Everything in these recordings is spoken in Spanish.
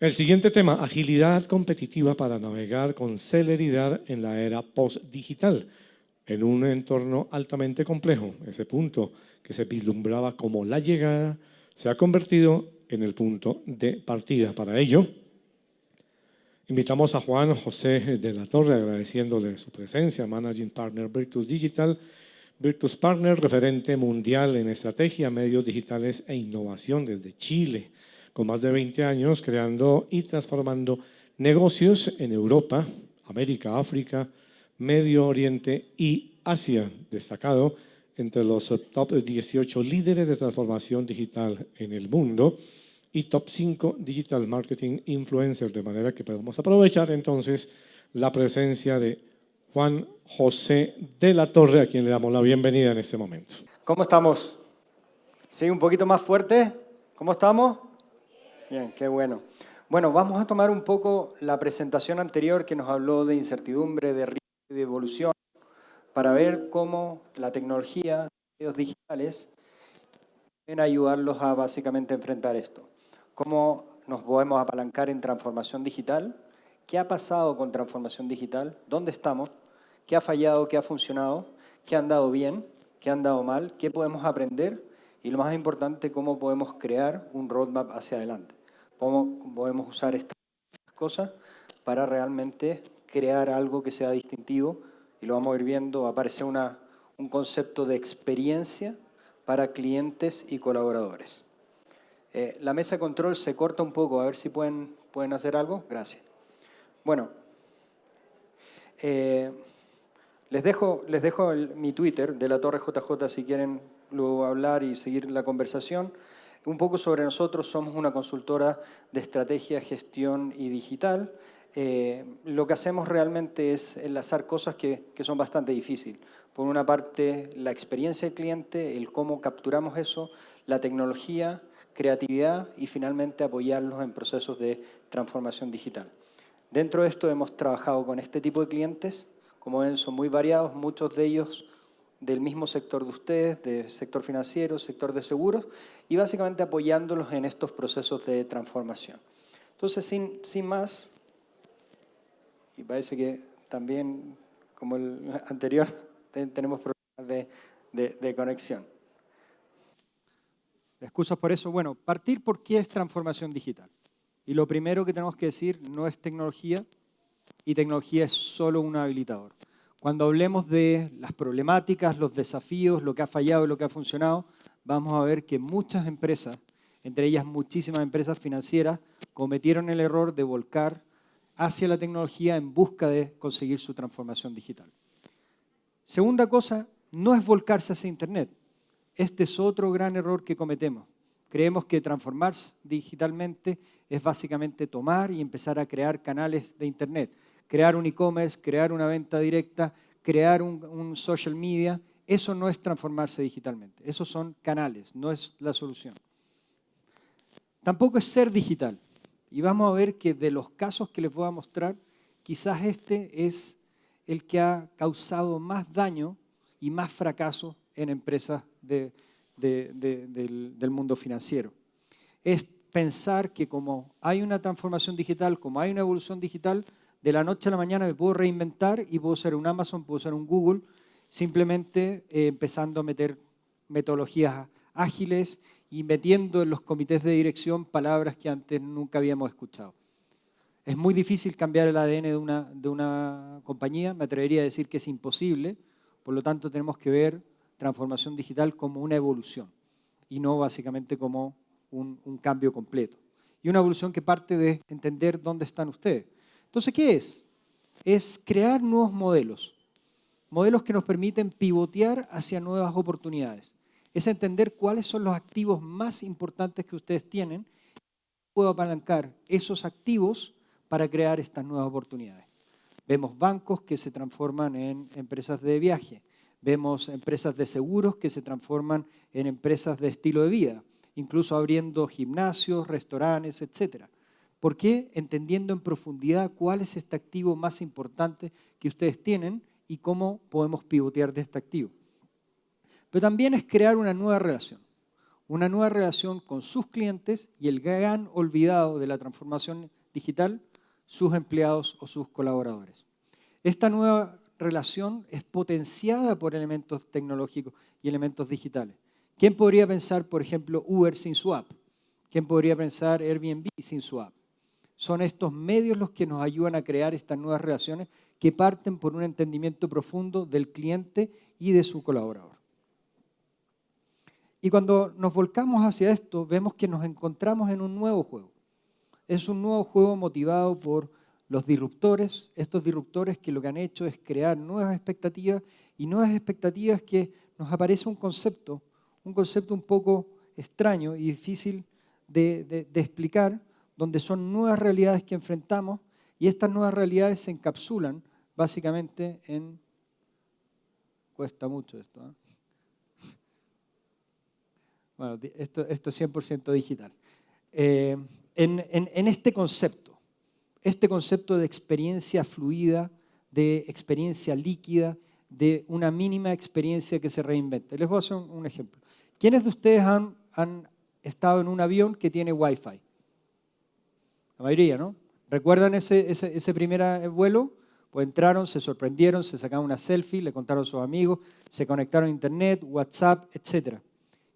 El siguiente tema, agilidad competitiva para navegar con celeridad en la era post-digital, en un entorno altamente complejo. Ese punto que se vislumbraba como la llegada se ha convertido en el punto de partida. Para ello, invitamos a Juan José de la Torre, agradeciéndole su presencia, Managing Partner Virtus Digital, Virtus Partner, referente mundial en estrategia, medios digitales e innovación desde Chile, con más de 20 años creando y transformando negocios en Europa, América, África, Medio Oriente y Asia, destacado entre los top 18 líderes de transformación digital en el mundo y top 5 digital marketing influencers, de manera que podemos aprovechar entonces la presencia de Juan José de la Torre, a quien le damos la bienvenida en este momento. ¿Cómo estamos? ¿Sí? ¿Un poquito más fuerte? ¿Cómo estamos? Bien, qué bueno. Bueno, vamos a tomar un poco la presentación anterior que nos habló de incertidumbre, de riesgo y de evolución, para ver cómo la tecnología, los medios digitales, pueden ayudarlos a básicamente enfrentar esto. Cómo nos podemos apalancar en transformación digital, qué ha pasado con transformación digital, dónde estamos, qué ha fallado, qué ha funcionado, qué ha andado bien, qué ha andado mal, qué podemos aprender y lo más importante, cómo podemos crear un roadmap hacia adelante. Cómo podemos usar estas cosas para realmente crear algo que sea distintivo y lo vamos a ir viendo, va a aparecer un concepto de experiencia para clientes y colaboradores. La mesa de control se corta un poco, a ver si pueden hacer algo. Gracias. Bueno, les dejo mi Twitter de la Torre JJ si quieren luego hablar y seguir la conversación. Un poco sobre nosotros, somos una consultora de estrategia, gestión y digital. Lo que hacemos realmente es enlazar cosas que son bastante difíciles. Por una parte, la experiencia del cliente, el cómo capturamos eso, la tecnología, creatividad y finalmente apoyarlos en procesos de transformación digital. Dentro de esto hemos trabajado con este tipo de clientes, como ven son muy variados, muchos de ellos del mismo sector de ustedes, del sector financiero, sector de seguros, y básicamente apoyándolos en estos procesos de transformación. Entonces, sin más, y parece que también, como el anterior, tenemos problemas de conexión. Excusas por eso. Bueno, partir por qué es transformación digital. Y lo primero que tenemos que decir, no es tecnología, y tecnología es solo un habilitador. Cuando hablemos de las problemáticas, los desafíos, lo que ha fallado y lo que ha funcionado, vamos a ver que muchas empresas, entre ellas muchísimas empresas financieras, cometieron el error de volcar hacia la tecnología en busca de conseguir su transformación digital. Segunda cosa, no es volcarse hacia Internet. Este es otro gran error que cometemos. Creemos que transformarse digitalmente es básicamente tomar y empezar a crear canales de Internet. Crear un e-commerce, crear una venta directa, crear un social media. Eso no es transformarse digitalmente. Esos son canales, no es la solución. Tampoco es ser digital. Y vamos a ver que de los casos que les voy a mostrar, quizás este es el que ha causado más daño y más fracaso en empresas del mundo financiero. Es pensar que como hay una transformación digital, como hay una evolución digital, de la noche a la mañana me puedo reinventar y puedo ser un Amazon, puedo ser un Google, simplemente empezando a meter metodologías ágiles y metiendo en los comités de dirección palabras que antes nunca habíamos escuchado. Es muy difícil cambiar el ADN de una compañía, me atrevería a decir que es imposible, por lo tanto tenemos que ver transformación digital como una evolución y no básicamente como un cambio completo. Y una evolución que parte de entender dónde están ustedes. Entonces, ¿qué es? Es crear nuevos modelos. Modelos que nos permiten pivotear hacia nuevas oportunidades. Es entender cuáles son los activos más importantes que ustedes tienen y puedo apalancar esos activos para crear estas nuevas oportunidades. Vemos bancos que se transforman en empresas de viaje. Vemos empresas de seguros que se transforman en empresas de estilo de vida, incluso abriendo gimnasios, restaurantes, etc. ¿Por qué? Entendiendo en profundidad cuál es este activo más importante que ustedes tienen y cómo podemos pivotear de este activo. Pero también es crear una nueva relación. una nueva relación con sus clientes y el gran olvidado de la transformación digital, sus empleados o sus colaboradores. Esta nueva relación es potenciada por elementos tecnológicos y elementos digitales. ¿Quién podría pensar, por ejemplo, Uber sin su app? ¿Quién podría pensar Airbnb sin su app? Son estos medios los que nos ayudan a crear estas nuevas relaciones que parten por un entendimiento profundo del cliente y de su colaborador. Y cuando nos volcamos hacia esto, vemos que nos encontramos en un nuevo juego. Es un nuevo juego motivado por los disruptores, estos disruptores que lo que han hecho es crear nuevas expectativas y nuevas expectativas que nos aparece un concepto un poco extraño y difícil de explicar, donde son nuevas realidades que enfrentamos y estas nuevas realidades se encapsulan básicamente en... Cuesta mucho esto, ¿eh? Bueno, esto es 100% digital. En este concepto de experiencia fluida, de experiencia líquida, de una mínima experiencia que se reinventa. Les voy a hacer un ejemplo. ¿Quiénes de ustedes han estado en un avión que tiene Wi-Fi? La mayoría, ¿no? ¿Recuerdan ese primer vuelo? Pues entraron, se sorprendieron, se sacaron una selfie, le contaron a sus amigos, se conectaron a internet, WhatsApp, etc.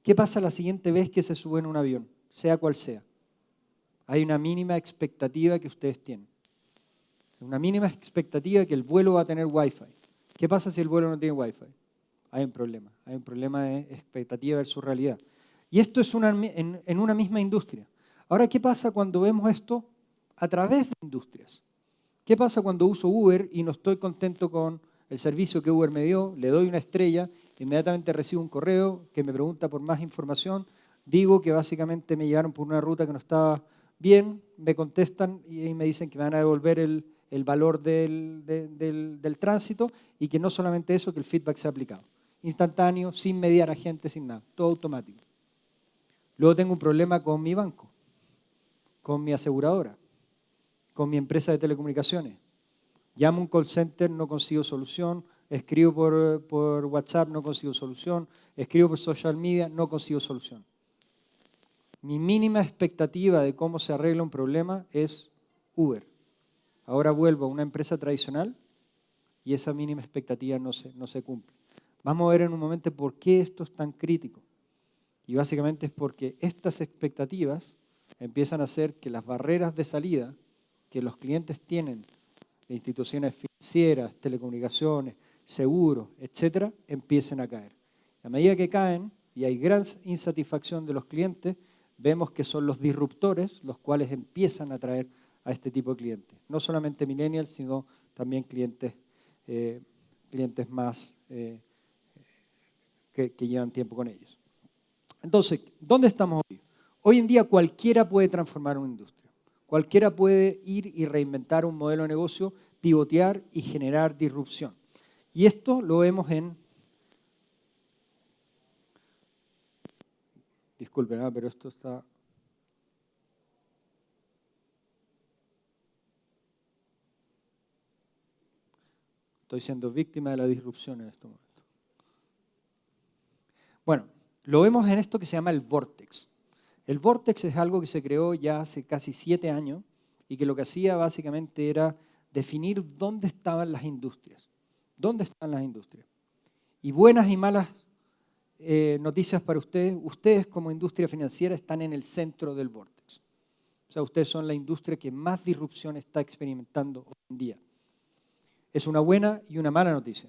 ¿Qué pasa la siguiente vez que se suben a un avión? Sea cual sea. Hay una mínima expectativa que ustedes tienen. Una mínima expectativa que el vuelo va a tener Wi-Fi. ¿Qué pasa si el vuelo no tiene Wi-Fi? Hay un problema de expectativa versus realidad. Y esto es en una misma industria. Ahora, ¿qué pasa cuando vemos esto a través de industrias? ¿Qué pasa cuando uso Uber y no estoy contento con el servicio que Uber me dio? Le doy una estrella, inmediatamente recibo un correo que me pregunta por más información, digo que básicamente me llevaron por una ruta que no estaba bien, me contestan y me dicen que me van a devolver el valor del tránsito y que no solamente eso, que el feedback se ha aplicado. Instantáneo, sin mediar a gente, sin nada, todo automático. Luego tengo un problema con mi banco, con mi aseguradora, con mi empresa de telecomunicaciones. Llamo a un call center, no consigo solución, escribo por WhatsApp, no consigo solución, escribo por social media, no consigo solución. Mi mínima expectativa de cómo se arregla un problema es Uber. Ahora vuelvo a una empresa tradicional y esa mínima expectativa no se cumple. Vamos a ver en un momento por qué esto es tan crítico. Y básicamente es porque estas expectativas empiezan a hacer que las barreras de salida que los clientes tienen de instituciones financieras, telecomunicaciones, seguros, etcétera, empiecen a caer. A medida que caen y hay gran insatisfacción de los clientes, vemos que son los disruptores los cuales empiezan a atraer a este tipo de clientes. No solamente millennials, sino también clientes más que llevan tiempo con ellos. Entonces, ¿dónde estamos hoy? Hoy en día cualquiera puede transformar una industria. Cualquiera puede ir y reinventar un modelo de negocio, pivotear y generar disrupción. Y esto lo vemos en... Disculpen, pero esto está... Estoy siendo víctima de la disrupción en este momento. Bueno, lo vemos en esto que se llama el Vortex. El Vortex es algo que se creó ya hace casi 7 años y que lo que hacía básicamente era definir dónde estaban las industrias. ¿Dónde están las industrias? Y buenas y malas noticias para ustedes. Ustedes como industria financiera están en el centro del Vortex. O sea, ustedes son la industria que más disrupción está experimentando hoy en día. Es una buena y una mala noticia.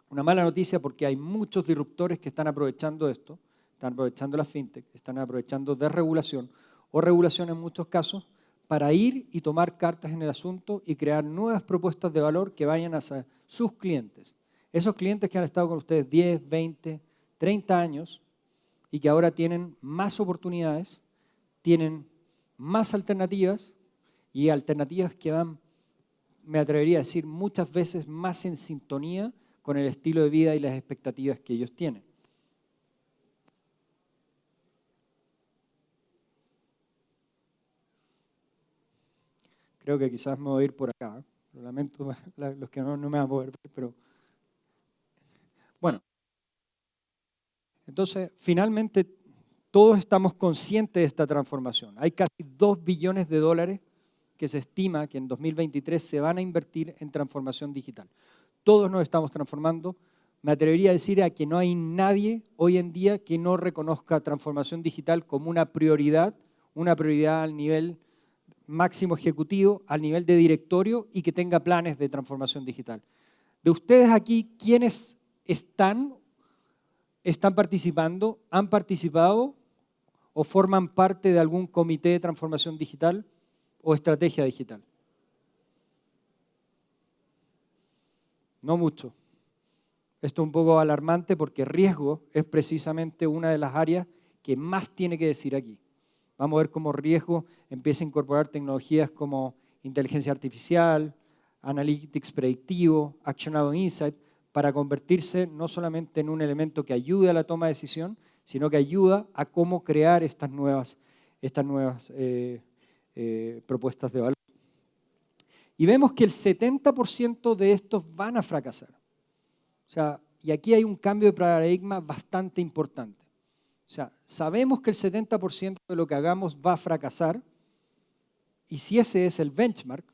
Una mala noticia porque hay muchos disruptores que están aprovechando esto, están aprovechando la fintech, están aprovechando desregulación o regulación en muchos casos para ir y tomar cartas en el asunto y crear nuevas propuestas de valor que vayan hacia sus clientes. Esos clientes que han estado con ustedes 10, 20, 30 años y que ahora tienen más oportunidades, tienen más alternativas y alternativas que van, me atrevería a decir, muchas veces más en sintonía con el estilo de vida y las expectativas que ellos tienen. Creo que quizás me voy a ir por acá. Lo lamento, los que no me van a poder ver, pero... Bueno. Entonces, finalmente, todos estamos conscientes de esta transformación. Hay casi 2 billones de dólares que se estima que en 2023 se van a invertir en transformación digital. Todos nos estamos transformando. Me atrevería a decir a que no hay nadie hoy en día que no reconozca transformación digital como una prioridad al nivel máximo ejecutivo, al nivel de directorio y que tenga planes de transformación digital. De ustedes aquí, ¿quiénes están participando, han participado o forman parte de algún comité de transformación digital o estrategia digital? No mucho. Esto es un poco alarmante porque riesgo es precisamente una de las áreas que más tiene que decir aquí. Vamos a ver cómo riesgo empieza a incorporar tecnologías como inteligencia artificial, analytics predictivo, actionado insight, para convertirse no solamente en un elemento que ayude a la toma de decisión, sino que ayuda a cómo crear estas nuevas propuestas de valor. Y vemos que el 70% de estos van a fracasar. O sea, y aquí hay un cambio de paradigma bastante importante. O sea, sabemos que el 70% de lo que hagamos va a fracasar, y si ese es el benchmark,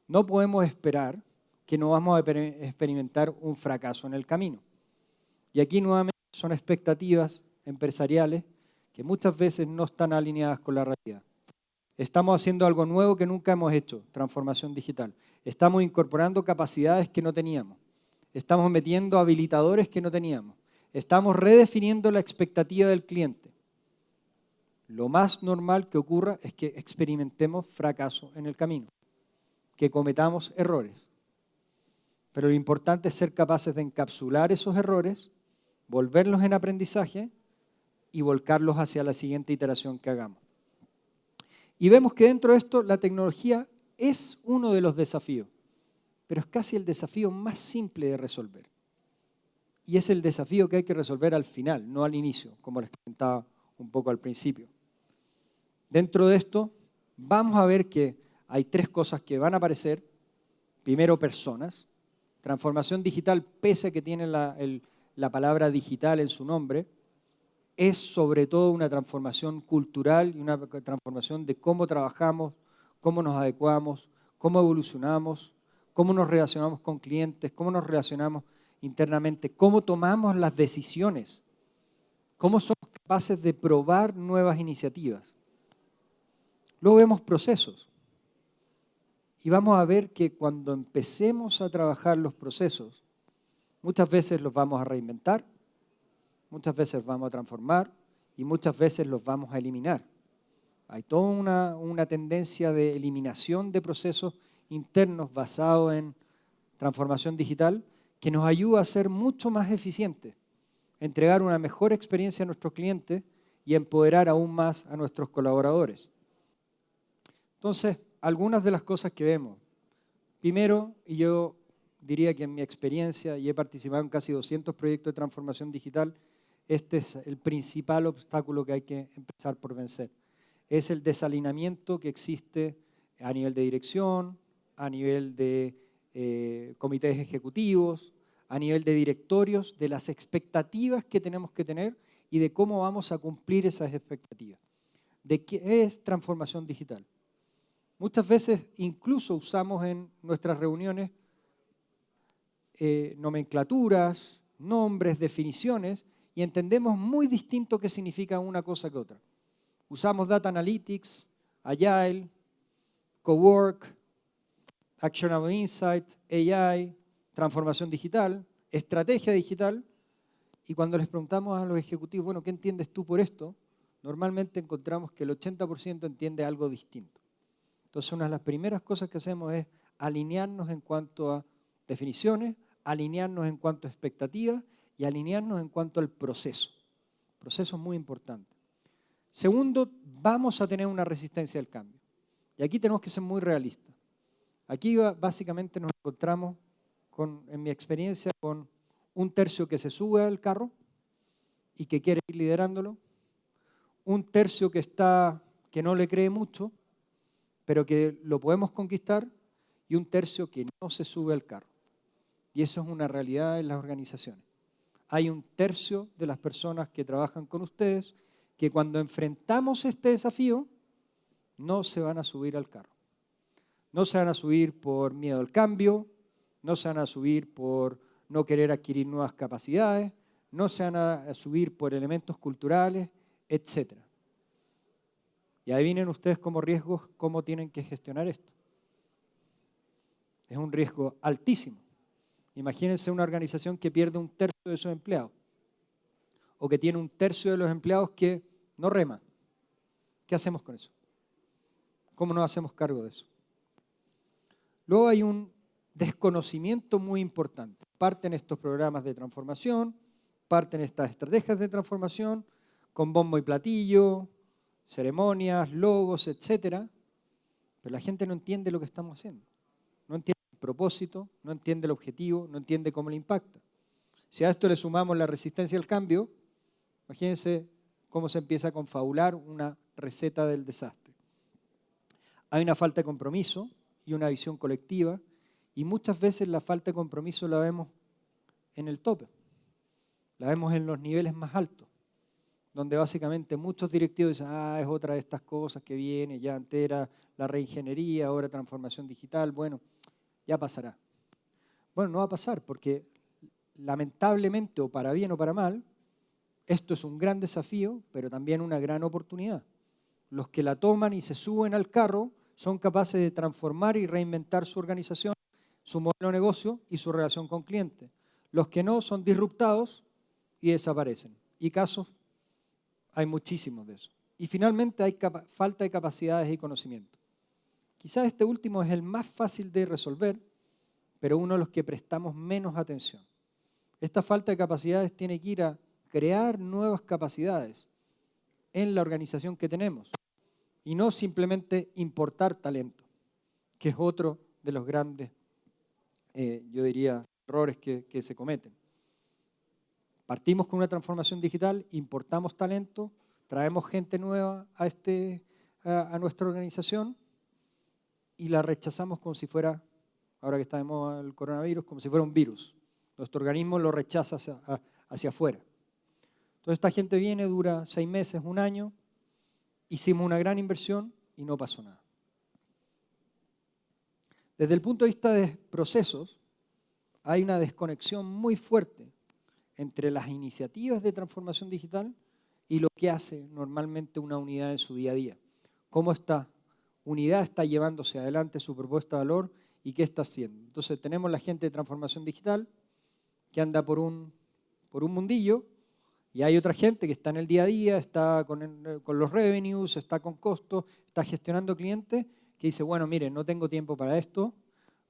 no podemos esperar que no vamos a experimentar un fracaso en el camino. Y aquí nuevamente son expectativas empresariales que muchas veces no están alineadas con la realidad. Estamos haciendo algo nuevo que nunca hemos hecho, transformación digital. Estamos incorporando capacidades que no teníamos. Estamos metiendo habilitadores que no teníamos. Estamos redefiniendo la expectativa del cliente. Lo más normal que ocurra es que experimentemos fracaso en el camino, que cometamos errores. Pero lo importante es ser capaces de encapsular esos errores, volverlos en aprendizaje y volcarlos hacia la siguiente iteración que hagamos. Y vemos que dentro de esto la tecnología es uno de los desafíos, pero es casi el desafío más simple de resolver. Y es el desafío que hay que resolver al final, no al inicio, como les comentaba un poco al principio. Dentro de esto vamos a ver que hay 3 cosas que van a aparecer. Primero, personas. Transformación digital, pese a que tiene la palabra digital en su nombre, es sobre todo una transformación cultural y una transformación de cómo trabajamos, cómo nos adecuamos, cómo evolucionamos, cómo nos relacionamos con clientes, cómo nos relacionamos internamente, cómo tomamos las decisiones, cómo somos capaces de probar nuevas iniciativas. Luego vemos procesos. Y vamos a ver que cuando empecemos a trabajar los procesos, muchas veces los vamos a reinventar, muchas veces vamos a transformar y muchas veces los vamos a eliminar. Hay toda una tendencia de eliminación de procesos internos basados en transformación digital que nos ayuda a ser mucho más eficientes, entregar una mejor experiencia a nuestros clientes y empoderar aún más a nuestros colaboradores. Entonces, algunas de las cosas que vemos. Primero, y yo diría que en mi experiencia, y he participado en casi 200 proyectos de transformación digital, este es el principal obstáculo que hay que empezar por vencer. Es el desalineamiento que existe a nivel de dirección, a nivel de comités ejecutivos, a nivel de directorios, de las expectativas que tenemos que tener y de cómo vamos a cumplir esas expectativas. ¿De qué es transformación digital? Muchas veces incluso usamos en nuestras reuniones nomenclaturas, nombres, definiciones, y entendemos muy distinto qué significa una cosa que otra. Usamos Data Analytics, Agile, Cowork, Actionable Insight, AI, transformación digital, estrategia digital, y cuando les preguntamos a los ejecutivos, bueno, ¿qué entiendes tú por esto? Normalmente encontramos que el 80% entiende algo distinto. Entonces, una de las primeras cosas que hacemos es alinearnos en cuanto a definiciones, alinearnos en cuanto a expectativas y alinearnos en cuanto al proceso. El proceso es muy importante. Segundo, vamos a tener una resistencia al cambio. Y aquí tenemos que ser muy realistas. Aquí básicamente nos encontramos, en mi experiencia, con 1/3 que se sube al carro y que quiere ir liderándolo, 1/3 que no le cree mucho, pero que lo podemos conquistar, y 1/3 que no se sube al carro. Y eso es una realidad en las organizaciones. Hay 1/3 de las personas que trabajan con ustedes que cuando enfrentamos este desafío, no se van a subir al carro. No se van a subir por miedo al cambio, no se van a subir por no querer adquirir nuevas capacidades, no se van a subir por elementos culturales, etc. Y adivinen ustedes como riesgos cómo tienen que gestionar esto. Es un riesgo altísimo. Imagínense una organización que pierde 1/3 de sus empleados o que tiene 1/3 de los empleados que no reman. ¿Qué hacemos con eso? ¿Cómo nos hacemos cargo de eso? Luego hay un desconocimiento muy importante. Parten estos programas de transformación, parten estas estrategias de transformación con bombo y platillo, ceremonias, logos, etc. Pero la gente no entiende lo que estamos haciendo. No entiende el propósito, no entiende el objetivo, no entiende cómo le impacta. Si a esto le sumamos la resistencia al cambio, imagínense cómo se empieza a confabular una receta del desastre. Hay una falta de compromiso y una visión colectiva, y muchas veces la falta de compromiso la vemos en el tope, la vemos en los niveles más altos, donde básicamente muchos directivos dicen, es otra de estas cosas que viene, ya antes era la reingeniería, ahora transformación digital, bueno, ya pasará. Bueno, no va a pasar porque lamentablemente, o para bien o para mal, esto es un gran desafío, pero también una gran oportunidad. Los que la toman y se suben al carro son capaces de transformar y reinventar su organización, su modelo de negocio y su relación con clientes. Los que no son disruptados y desaparecen. Y casos hay muchísimos de eso. Y finalmente hay falta de capacidades y conocimiento. Quizás este último es el más fácil de resolver, pero uno de los que prestamos menos atención. Esta falta de capacidades tiene que ir a crear nuevas capacidades en la organización que tenemos y no simplemente importar talento, que es otro de los grandes, yo diría, errores que se cometen. Partimos con una transformación digital, importamos talento, traemos gente nueva a nuestra organización y la rechazamos como si fuera, ahora que está de moda el coronavirus, como si fuera un virus. Nuestro organismo lo rechaza hacia afuera. Entonces esta gente viene, dura 6 meses, 1 año, hicimos una gran inversión y no pasó nada. Desde el punto de vista de procesos, hay una desconexión muy fuerte entre las iniciativas de transformación digital y lo que hace normalmente una unidad en su día a día. Cómo esta unidad está llevándose adelante su propuesta de valor y qué está haciendo. Entonces tenemos la gente de transformación digital que anda por un mundillo y hay otra gente que está en el día a día, está con los revenues, está con costos, está gestionando clientes, que dice, bueno, miren, no tengo tiempo para esto,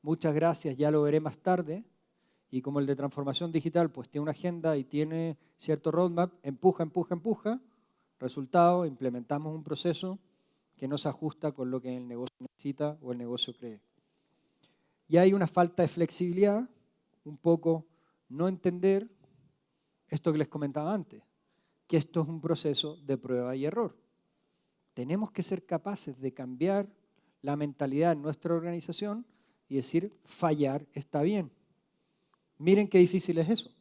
muchas gracias, ya lo veré más tarde. Y como el de transformación digital pues tiene una agenda y tiene cierto roadmap, empuja. Resultado, implementamos un proceso que no se ajusta con lo que el negocio necesita o el negocio cree. Y hay una falta de flexibilidad, un poco no entender esto que les comentaba antes, que esto es un proceso de prueba y error. Tenemos que ser capaces de cambiar la mentalidad en nuestra organización y decir, fallar está bien. Miren qué difícil es eso.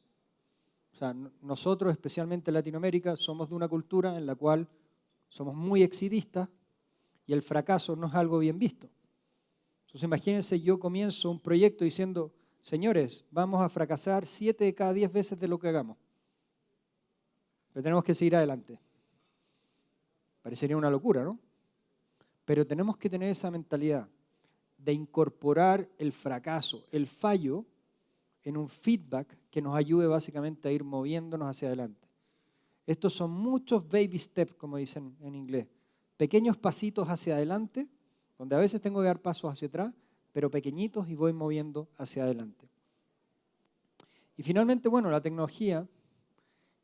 O sea, nosotros, especialmente en Latinoamérica, somos de una cultura en la cual somos muy exitistas y el fracaso no es algo bien visto. Entonces imagínense, yo comienzo un proyecto diciendo, señores, vamos a fracasar 7 de cada 10 veces de lo que hagamos. Pero tenemos que seguir adelante. Parecería una locura, ¿no? Pero tenemos que tener esa mentalidad de incorporar el fracaso, el fallo, en un feedback que nos ayude básicamente a ir moviéndonos hacia adelante. Estos son muchos baby steps, como dicen en inglés. Pequeños pasitos hacia adelante, donde a veces tengo que dar pasos hacia atrás, pero pequeñitos y voy moviendo hacia adelante. Y finalmente, bueno, la tecnología,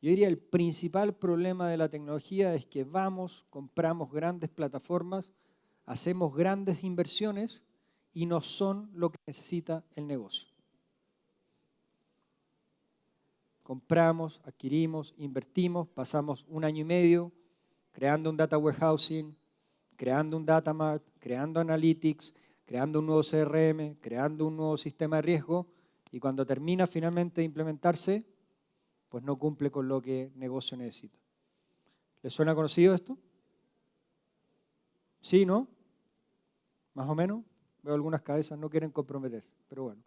yo diría el principal problema de la tecnología es que compramos grandes plataformas, hacemos grandes inversiones y no son lo que necesita el negocio. Compramos, adquirimos, invertimos, pasamos 1 año y medio creando un data warehousing, creando un data mart, creando analytics, creando un nuevo CRM, creando un nuevo sistema de riesgo y cuando termina finalmente de implementarse, pues no cumple con lo que el negocio necesita. ¿Les suena conocido esto? ¿Sí, no? ¿Más o menos? Veo algunas cabezas no quieren comprometerse, pero bueno.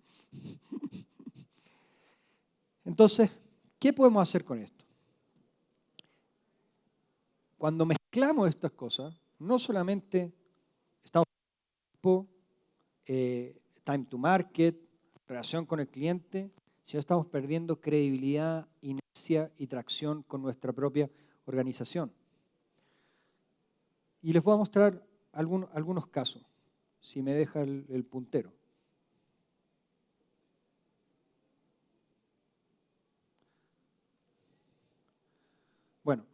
Entonces, ¿qué podemos hacer con esto? Cuando mezclamos estas cosas, no solamente estamos time to market, relación con el cliente, sino estamos perdiendo credibilidad, inercia y tracción con nuestra propia organización. Y les voy a mostrar algunos casos, si me deja el puntero. Bueno,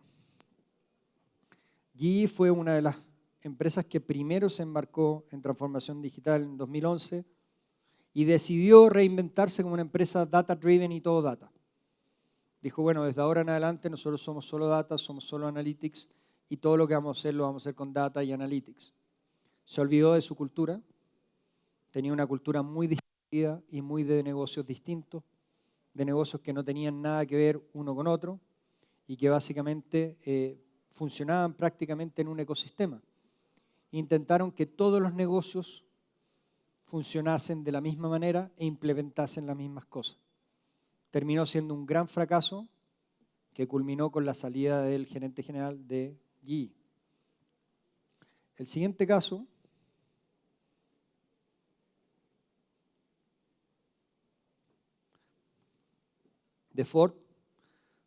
GE fue una de las empresas que primero se embarcó en transformación digital en 2011 y decidió reinventarse como una empresa data-driven y todo data. Dijo, bueno, desde ahora en adelante nosotros somos solo data, somos solo analytics y todo lo que vamos a hacer lo vamos a hacer con data y analytics. Se olvidó de su cultura, tenía una cultura muy distinta y muy de negocios distintos, de negocios que no tenían nada que ver uno con otro y que básicamente funcionaban prácticamente en un ecosistema. Intentaron que todos los negocios funcionasen de la misma manera e implementasen las mismas cosas. Terminó siendo un gran fracaso que culminó con la salida del gerente general de GE. El siguiente caso de Ford.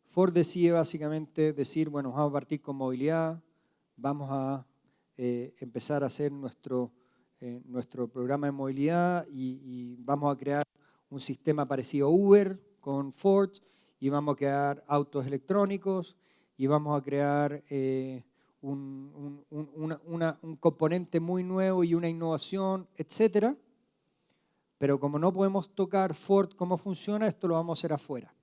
Ford decide básicamente decir, bueno, vamos a partir con movilidad, vamos a empezar a hacer nuestro programa de movilidad y vamos a crear un sistema parecido a Uber con Ford y vamos a crear autos electrónicos y vamos a crear un componente muy nuevo y una innovación, etcétera. Pero como no podemos tocar Ford cómo funciona, esto lo vamos a hacer afuera.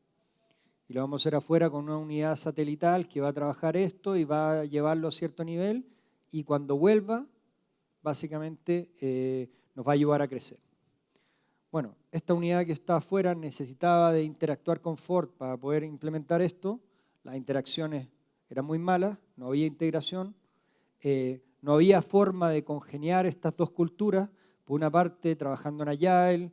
Y lo vamos a hacer afuera con una unidad satelital que va a trabajar esto y va a llevarlo a cierto nivel y cuando vuelva, básicamente nos va a ayudar a crecer. Bueno, esta unidad que está afuera necesitaba de interactuar con Ford para poder implementar esto. Las interacciones eran muy malas, no había integración, no había forma de congeniar estas dos culturas. Por una parte, trabajando en Agile,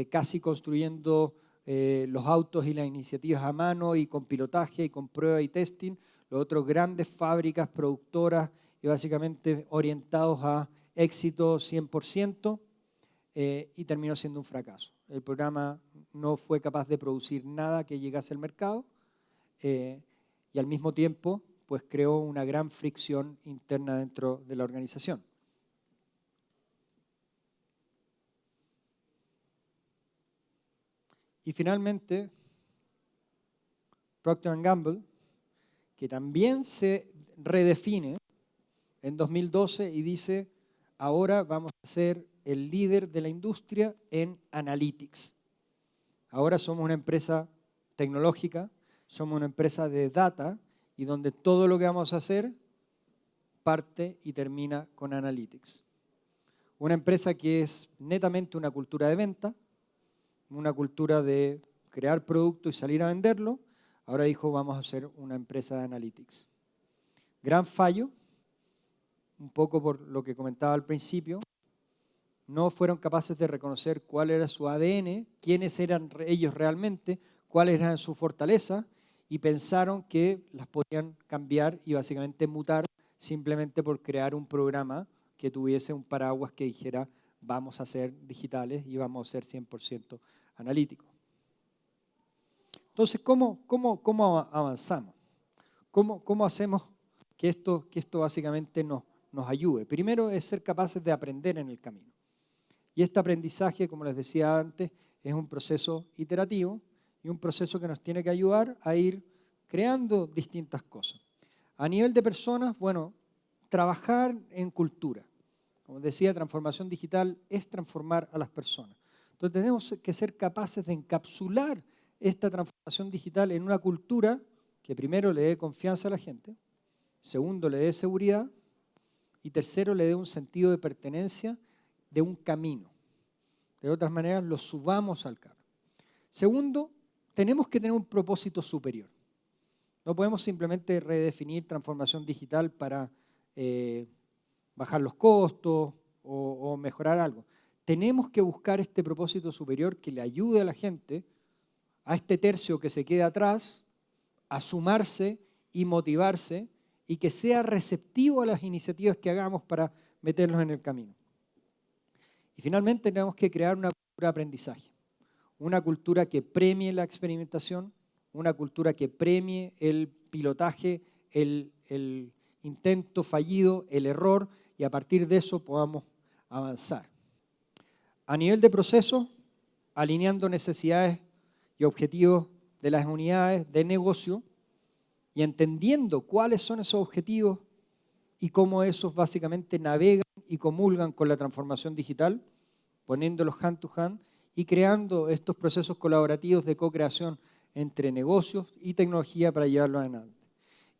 casi construyendo los autos y las iniciativas a mano y con pilotaje y con prueba y testing. Los otros grandes fábricas, productoras y básicamente orientados a éxito 100%. Y terminó siendo un fracaso. El programa no fue capaz de producir nada que llegase al mercado y al mismo tiempo pues creó una gran fricción interna dentro de la organización. Y finalmente, Procter & Gamble, que también se redefine en 2012 y dice, ahora vamos a ser el líder de la industria en analytics. Ahora somos una empresa tecnológica, somos una empresa de data y donde todo lo que vamos a hacer parte y termina con analytics. Una empresa que es netamente una cultura de venta, una cultura de crear producto y salir a venderlo, ahora dijo vamos a ser una empresa de analytics. Gran fallo, un poco por lo que comentaba al principio, no fueron capaces de reconocer cuál era su ADN, quiénes eran ellos realmente, cuáles eran sus fortalezas y pensaron que las podían cambiar y básicamente mutar simplemente por crear un programa que tuviese un paraguas que dijera vamos a ser digitales y vamos a ser 100% analíticos. Entonces, ¿cómo avanzamos? ¿Cómo hacemos que esto básicamente nos ayude? Primero es ser capaces de aprender en el camino. Y este aprendizaje, como les decía antes, es un proceso iterativo y un proceso que nos tiene que ayudar a ir creando distintas cosas. A nivel de personas, bueno, trabajar en cultura. Como decía, transformación digital es transformar a las personas. Entonces tenemos que ser capaces de encapsular esta transformación digital en una cultura que primero le dé confianza a la gente, segundo le dé seguridad y tercero le dé un sentido de pertenencia de un camino. De otras maneras, lo subamos al carro. Segundo, tenemos que tener un propósito superior. No podemos simplemente redefinir transformación digital para bajar los costos o mejorar algo. Tenemos que buscar este propósito superior que le ayude a la gente, a este tercio que se queda atrás, a sumarse y motivarse y que sea receptivo a las iniciativas que hagamos para meterlos en el camino. Y finalmente tenemos que crear una cultura de aprendizaje, una cultura que premie la experimentación, una cultura que premie el pilotaje, el intento fallido, el error, y a partir de eso podamos avanzar. A nivel de proceso, alineando necesidades y objetivos de las unidades de negocio y entendiendo cuáles son esos objetivos y cómo esos básicamente navegan y comulgan con la transformación digital, poniéndolos hand to hand y creando estos procesos colaborativos de co-creación entre negocios y tecnología para llevarlos adelante.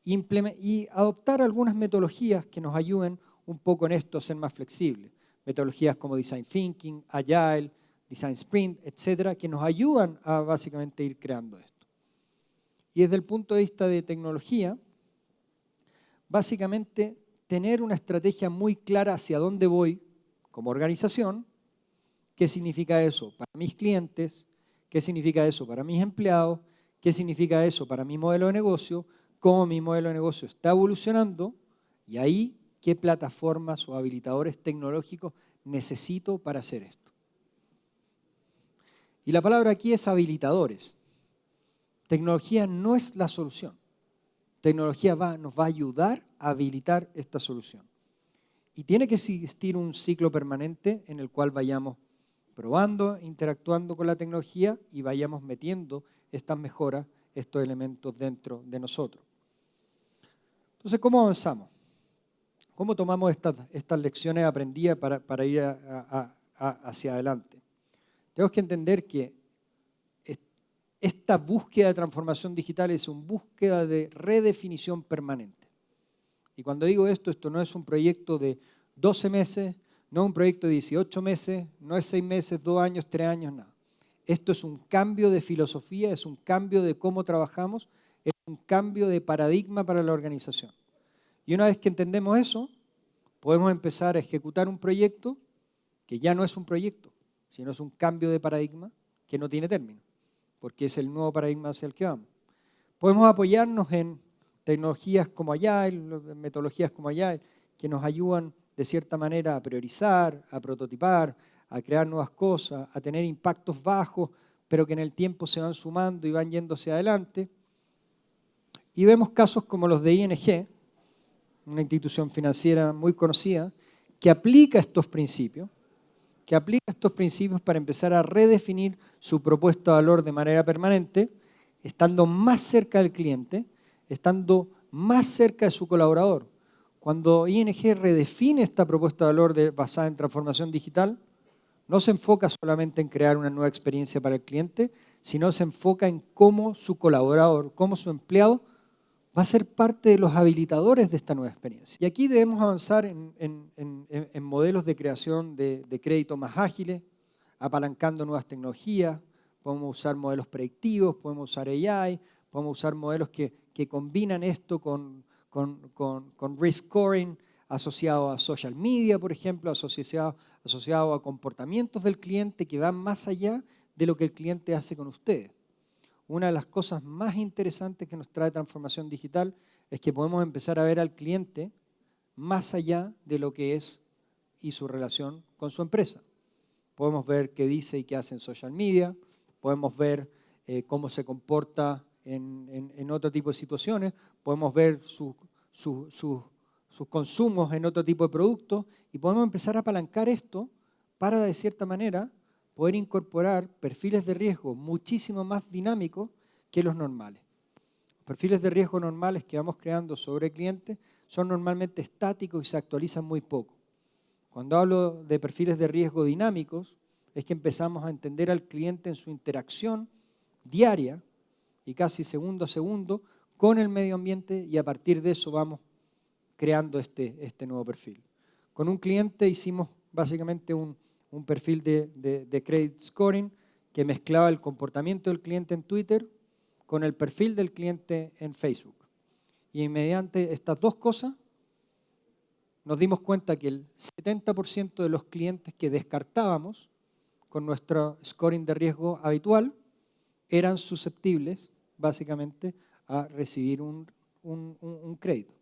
Y adoptar algunas metodologías que nos ayuden un poco en esto a ser más flexibles. Metodologías como Design Thinking, Agile, Design Sprint, etcétera, que nos ayudan a básicamente ir creando esto. Y desde el punto de vista de tecnología, básicamente tener una estrategia muy clara hacia dónde voy como organización. ¿Qué significa eso para mis clientes? ¿Qué significa eso para mis empleados? ¿Qué significa eso para mi modelo de negocio? ¿Cómo mi modelo de negocio está evolucionando? Y ahí, ¿qué plataformas o habilitadores tecnológicos necesito para hacer esto? Y la palabra aquí es habilitadores. Tecnología no es la solución. Tecnología nos va a ayudar a habilitar esta solución. Y tiene que existir un ciclo permanente en el cual vayamos probando, interactuando con la tecnología y vayamos metiendo estas mejoras, estos elementos dentro de nosotros. Entonces, ¿cómo avanzamos? ¿Cómo tomamos estas lecciones aprendidas para ir hacia adelante? Tenemos que entender que esta búsqueda de transformación digital es una búsqueda de redefinición permanente. Y cuando digo esto no es un proyecto de 12 meses, no es un proyecto de 18 meses, no es 6 meses, 2 años, 3 años, nada. Esto es un cambio de filosofía, es un cambio de cómo trabajamos, es un cambio de paradigma para la organización. Y una vez que entendemos eso, podemos empezar a ejecutar un proyecto que ya no es un proyecto, sino es un cambio de paradigma que no tiene término, porque es el nuevo paradigma hacia el que vamos. Podemos apoyarnos en tecnologías como Agile, metodologías como Agile, que nos ayudan de cierta manera a priorizar, a prototipar, a crear nuevas cosas, a tener impactos bajos, pero que en el tiempo se van sumando y van yéndose adelante. Y vemos casos como los de ING, una institución financiera muy conocida, que aplica estos principios para empezar a redefinir su propuesta de valor de manera permanente, estando más cerca del cliente, estando más cerca de su colaborador. Cuando ING redefine esta propuesta de valor basada en transformación digital, no se enfoca solamente en crear una nueva experiencia para el cliente, sino se enfoca en cómo su colaborador, cómo su empleado va a ser parte de los habilitadores de esta nueva experiencia. Y aquí debemos avanzar en modelos de creación de crédito más ágiles, apalancando nuevas tecnologías, podemos usar modelos predictivos, podemos usar AI, podemos usar modelos que combinan esto con risk scoring asociado a social media, por ejemplo, asociado a comportamientos del cliente que van más allá de lo que el cliente hace con ustedes. Una de las cosas más interesantes que nos trae transformación digital es que podemos empezar a ver al cliente más allá de lo que es y su relación con su empresa. Podemos ver qué dice y qué hace en social media, podemos ver cómo se comporta en otro tipo de situaciones, podemos ver sus consumos en otro tipo de productos y podemos empezar a apalancar esto para, de cierta manera, poder incorporar perfiles de riesgo muchísimo más dinámicos que los normales. Los perfiles de riesgo normales que vamos creando sobre clientes son normalmente estáticos y se actualizan muy poco. Cuando hablo de perfiles de riesgo dinámicos, es que empezamos a entender al cliente en su interacción diaria y casi segundo a segundo con el medio ambiente y a partir de eso vamos creando este nuevo perfil. Con un cliente hicimos básicamente un perfil de credit scoring que mezclaba el comportamiento del cliente en Twitter con el perfil del cliente en Facebook. Y mediante estas dos cosas nos dimos cuenta que el 70% de los clientes que descartábamos con nuestro scoring de riesgo habitual eran susceptibles, básicamente, a recibir un crédito.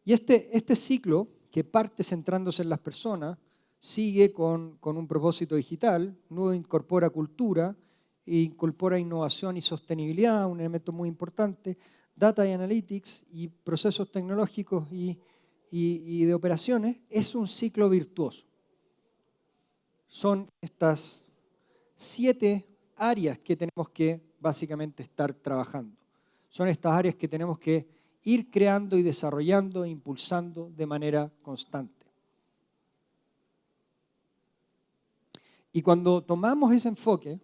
Y este ciclo, que parte centrándose en las personas, sigue con un propósito digital, luego incorpora cultura, e incorpora innovación y sostenibilidad, un elemento muy importante, data y analytics y procesos tecnológicos y de operaciones. Es un ciclo virtuoso. Son estas 7 áreas que tenemos que básicamente estar trabajando. Son estas áreas que tenemos que ir creando y desarrollando e impulsando de manera constante. Y cuando tomamos ese enfoque,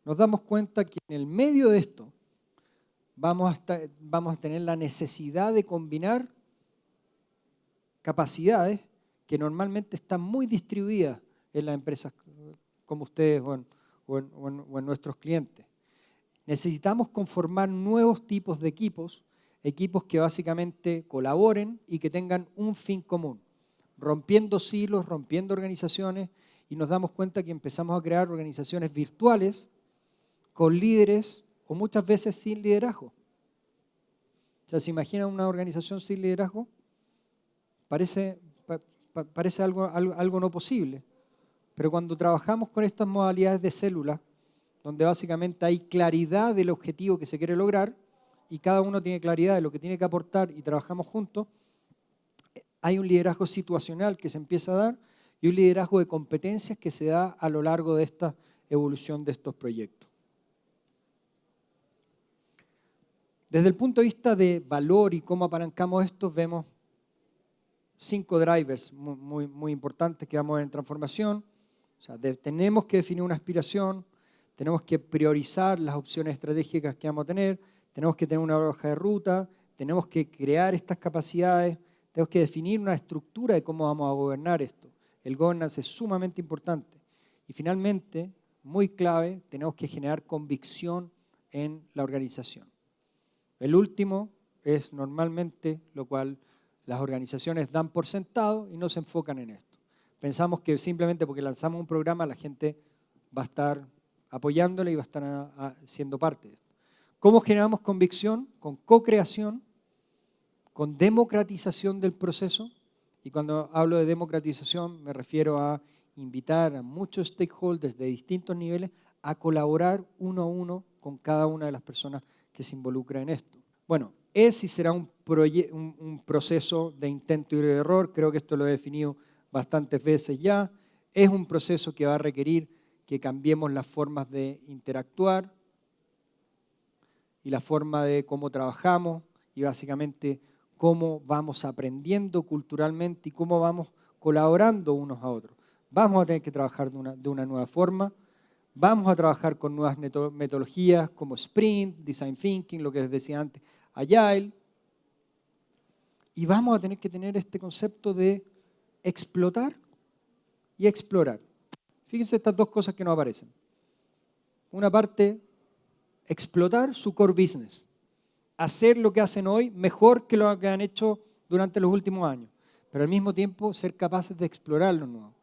nos damos cuenta que en el medio de esto vamos a tener la necesidad de combinar capacidades que normalmente están muy distribuidas en las empresas como ustedes o en nuestros clientes. Necesitamos conformar nuevos tipos de equipos que básicamente colaboren y que tengan un fin común, rompiendo silos, rompiendo organizaciones, y nos damos cuenta que empezamos a crear organizaciones virtuales con líderes o muchas veces sin liderazgo. O sea, ¿se imaginan una organización sin liderazgo? Parece algo no posible. Pero cuando trabajamos con estas modalidades de célula, donde básicamente hay claridad del objetivo que se quiere lograr y cada uno tiene claridad de lo que tiene que aportar y trabajamos juntos, hay un liderazgo situacional que se empieza a dar y un liderazgo de competencias que se da a lo largo de esta evolución de estos proyectos. Desde el punto de vista de valor y cómo apalancamos esto, vemos 5 drivers muy importantes que vamos a ver en transformación. O sea, tenemos que definir una aspiración, tenemos que priorizar las opciones estratégicas que vamos a tener, tenemos que tener una hoja de ruta, tenemos que crear estas capacidades, tenemos que definir una estructura de cómo vamos a gobernar esto. El governance es sumamente importante. Y finalmente, muy clave, tenemos que generar convicción en la organización. El último es normalmente lo cual las organizaciones dan por sentado y no se enfocan en esto. Pensamos que simplemente porque lanzamos un programa la gente va a estar apoyándole y va a estar siendo parte de esto. ¿Cómo generamos convicción? Con co-creación, con democratización del proceso. Y cuando hablo de democratización me refiero a invitar a muchos stakeholders de distintos niveles a colaborar uno a uno con cada una de las personas que se involucra en esto. Bueno, es y será un proceso de intento y de error, creo que esto lo he definido bastantes veces ya. Es un proceso que va a requerir que cambiemos las formas de interactuar y la forma de cómo trabajamos y básicamente cómo vamos aprendiendo culturalmente y cómo vamos colaborando unos a otros. Vamos a tener que trabajar de una nueva forma, vamos a trabajar con nuevas metodologías como Sprint, Design Thinking, lo que les decía antes, Agile, y vamos a tener que tener este concepto de explotar y explorar. Fíjense estas dos cosas que no aparecen. Una parte, explotar su core business, hacer lo que hacen hoy mejor que lo que han hecho durante los últimos años, pero al mismo tiempo ser capaces de explorar lo nuevo.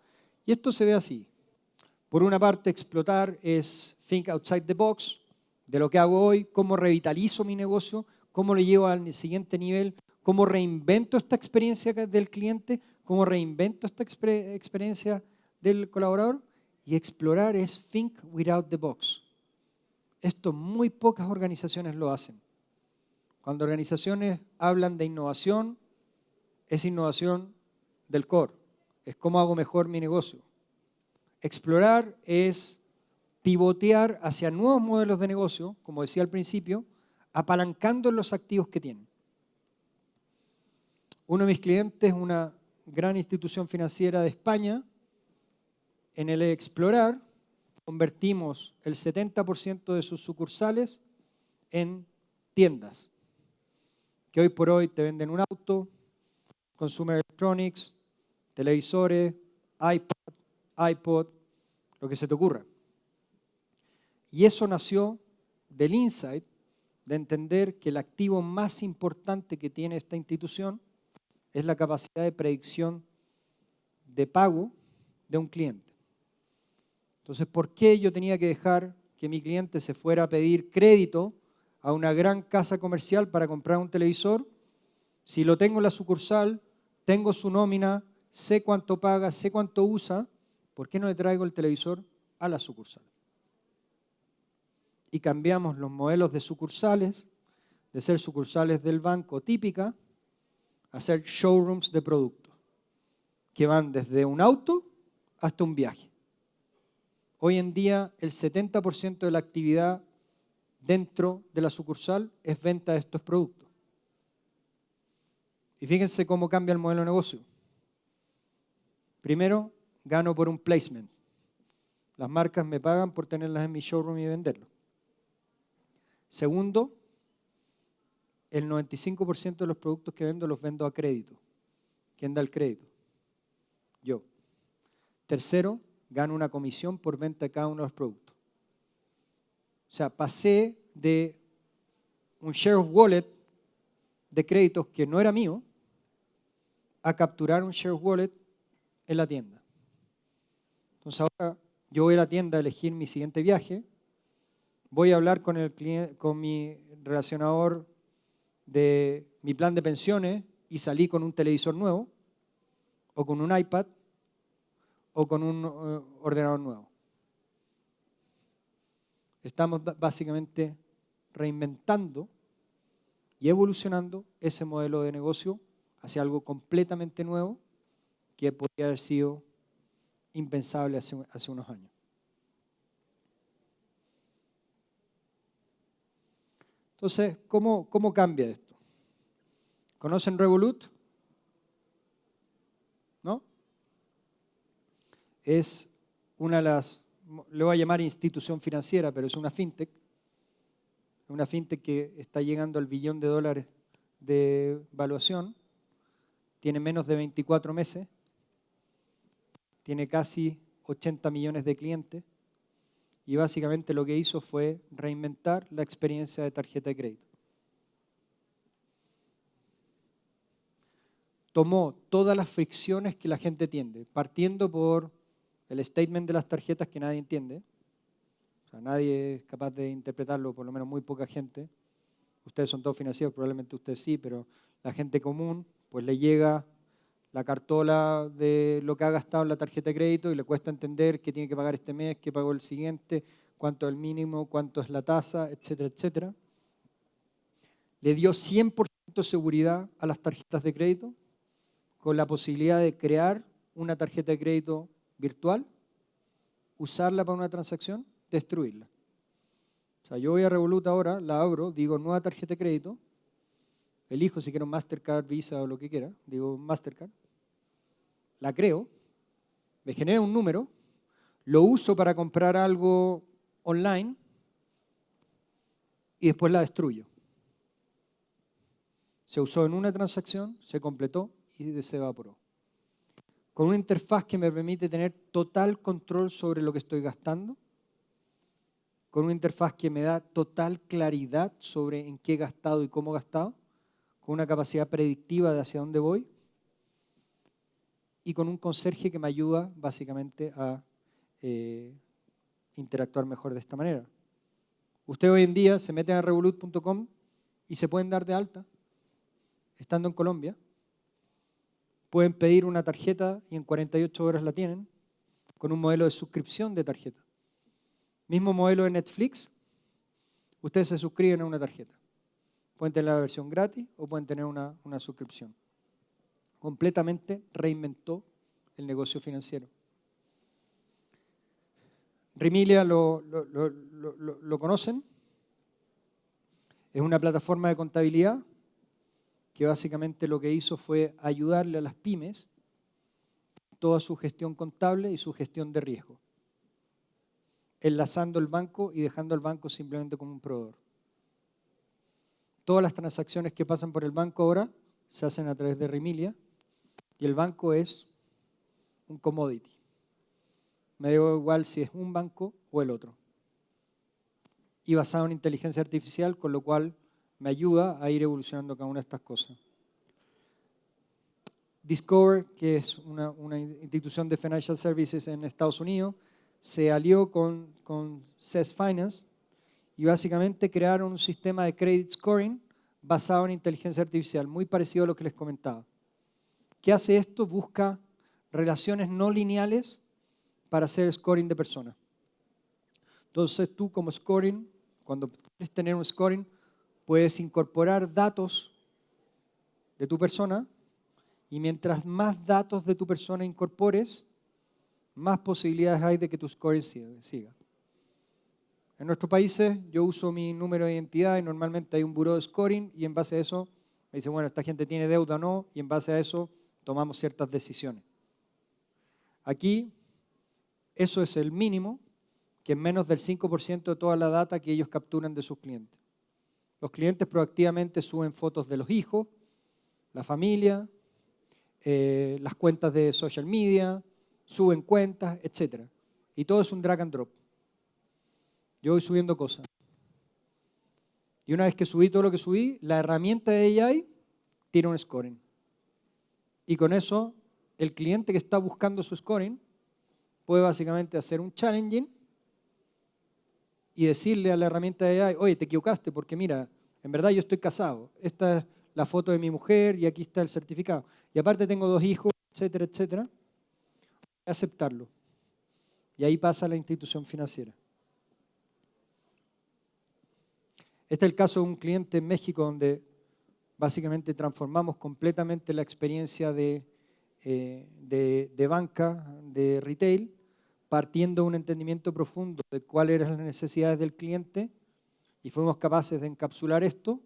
Y esto se ve así. Por una parte, explotar es think outside the box, de lo que hago hoy, cómo revitalizo mi negocio, cómo lo llevo al siguiente nivel, cómo reinvento esta experiencia del cliente, cómo reinvento esta experiencia del colaborador. Y explorar es think without the box. Esto muy pocas organizaciones lo hacen. Cuando organizaciones hablan de innovación, es innovación del core, es cómo hago mejor mi negocio. Explorar es pivotear hacia nuevos modelos de negocio, como decía al principio, apalancando los activos que tienen. Uno de mis clientes, una gran institución financiera de España, en el explorar convertimos el 70% de sus sucursales en tiendas, que hoy por hoy te venden un auto, consumer electronics, televisores, iPad, iPod, lo que se te ocurra. Y eso nació del insight de entender que el activo más importante que tiene esta institución es la capacidad de predicción de pago de un cliente. Entonces, ¿por qué yo tenía que dejar que mi cliente se fuera a pedir crédito a una gran casa comercial para comprar un televisor? Si lo tengo en la sucursal, tengo su nómina, sé cuánto paga, sé cuánto usa, ¿por qué no le traigo el televisor a la sucursal? Y cambiamos los modelos de sucursales, de ser sucursales del banco típica, a ser showrooms de productos, que van desde un auto hasta un viaje. Hoy en día el 70% de la actividad dentro de la sucursal es venta de estos productos. Y fíjense cómo cambia el modelo de negocio. Primero, gano por un placement. Las marcas me pagan por tenerlas en mi showroom y venderlo. Segundo, el 95% de los productos que vendo los vendo a crédito. ¿Quién da el crédito? Yo. Tercero, gano una comisión por venta de cada uno de los productos. O sea, pasé de un share of wallet de créditos que no era mío a capturar un share of wallet en la tienda. Entonces ahora yo voy a la tienda a elegir mi siguiente viaje, voy a hablar con el cliente, con mi relacionador de mi plan de pensiones y salí con un televisor nuevo o con un iPad o con un ordenador nuevo. Estamos básicamente reinventando y evolucionando ese modelo de negocio hacia algo completamente nuevo que podría haber sido impensable hace unos años. Entonces, ¿cómo cambia esto? ¿Conocen Revolut? ¿No? Es una de las, le voy a llamar institución financiera, pero es una fintech que está llegando al $1 billón de valuación, tiene menos de 24 meses, tiene casi 80 millones de clientes y básicamente lo que hizo fue reinventar la experiencia de tarjeta de crédito. Tomó todas las fricciones que la gente tiene, partiendo por el statement de las tarjetas que nadie entiende. O sea, nadie es capaz de interpretarlo, por lo menos muy poca gente. Ustedes son todos financieros, probablemente ustedes sí, pero la gente común, pues le llega la cartola de lo que ha gastado en la tarjeta de crédito y le cuesta entender qué tiene que pagar este mes, qué pagó el siguiente, cuánto es el mínimo, cuánto es la tasa, etcétera, etcétera. Le dio 100% seguridad a las tarjetas de crédito con la posibilidad de crear una tarjeta de crédito virtual, usarla para una transacción, destruirla. O sea, yo voy a Revolut ahora, la abro, digo nueva tarjeta de crédito, elijo si quiero Mastercard, Visa o lo que quiera, digo Mastercard, la creo, me genera un número, lo uso para comprar algo online y después la destruyo. Se usó en una transacción, se completó y se evaporó. Con una interfaz que me permite tener total control sobre lo que estoy gastando, con una interfaz que me da total claridad sobre en qué he gastado y cómo he gastado, con una capacidad predictiva de hacia dónde voy y con un conserje que me ayuda básicamente a interactuar mejor de esta manera. Usted hoy en día se meten a revolut.com y se pueden dar de alta estando en Colombia. Pueden pedir una tarjeta y en 48 horas la tienen con un modelo de suscripción de tarjeta. Mismo modelo de Netflix, ustedes se suscriben a una tarjeta. Pueden tener la versión gratis o pueden tener una suscripción. Completamente reinventó el negocio financiero. Rimilia lo conocen. Es una plataforma de contabilidad que básicamente lo que hizo fue ayudarle a las pymes toda su gestión contable y su gestión de riesgo, enlazando el banco y dejando al banco simplemente como un proveedor. Todas las transacciones que pasan por el banco ahora se hacen a través de Rimilia y el banco es un commodity. Me da igual si es un banco o el otro. y basado en inteligencia artificial, con lo cual me ayuda a ir evolucionando cada una de estas cosas. Discover, que es una institución de financial services en Estados Unidos, se alió con CES Finance y básicamente crearon un sistema de credit scoring basado en inteligencia artificial, muy parecido a lo que les comentaba. ¿Qué hace esto? Busca relaciones no lineales para hacer scoring de personas. Entonces tú como scoring, cuando quieres tener un scoring, puedes incorporar datos de tu persona y mientras más datos de tu persona incorpores, más posibilidades hay de que tu scoring siga. En nuestros países yo uso mi número de identidad y normalmente hay un buró de scoring y en base a eso me dicen, bueno, esta gente tiene deuda o no, y en base a eso tomamos ciertas decisiones. Aquí eso es el mínimo, que es menos del 5% de toda la data que ellos capturan de sus clientes. Los clientes proactivamente suben fotos de los hijos, la familia, las cuentas de social media, suben cuentas, etc. Y todo es un drag and drop. Yo voy subiendo cosas. Y una vez que subí todo lo que subí, la herramienta de AI tira un scoring. Y con eso, el cliente que está buscando su scoring puede básicamente hacer un challenging y decirle a la herramienta de AI, oye, te equivocaste porque mira, en verdad yo estoy casado. Esta es la foto de mi mujer y aquí está el certificado. Y aparte tengo 2 hijos, etcétera, etcétera. Voy a aceptarlo. Y ahí pasa la institución financiera. Este es el caso de un cliente en México donde básicamente transformamos completamente la experiencia de banca, de retail, partiendo de un entendimiento profundo de cuáles eran las necesidades del cliente y fuimos capaces de encapsular esto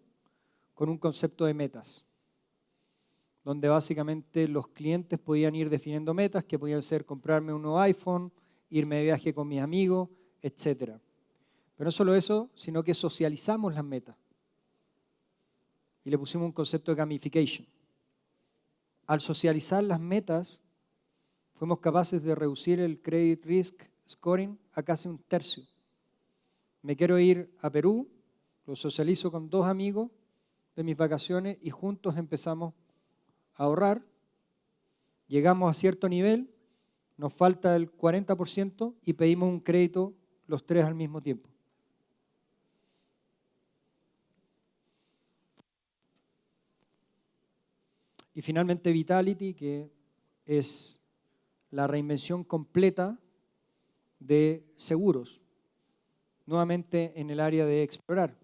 con un concepto de metas, donde básicamente los clientes podían ir definiendo metas que podían ser comprarme un nuevo iPhone, irme de viaje con mis amigos, etc. Pero no solo eso, sino que socializamos las metas y le pusimos un concepto de gamification. Al socializar las metas, fuimos capaces de reducir el credit risk scoring a casi 1/3. Me quiero ir a Perú, lo socializo con 2 amigos de mis vacaciones y juntos empezamos a ahorrar. Llegamos a cierto nivel, nos falta el 40% y pedimos un crédito los 3 al mismo tiempo. Y finalmente Vitality, que es la reinvención completa de seguros, nuevamente en el área de explorar,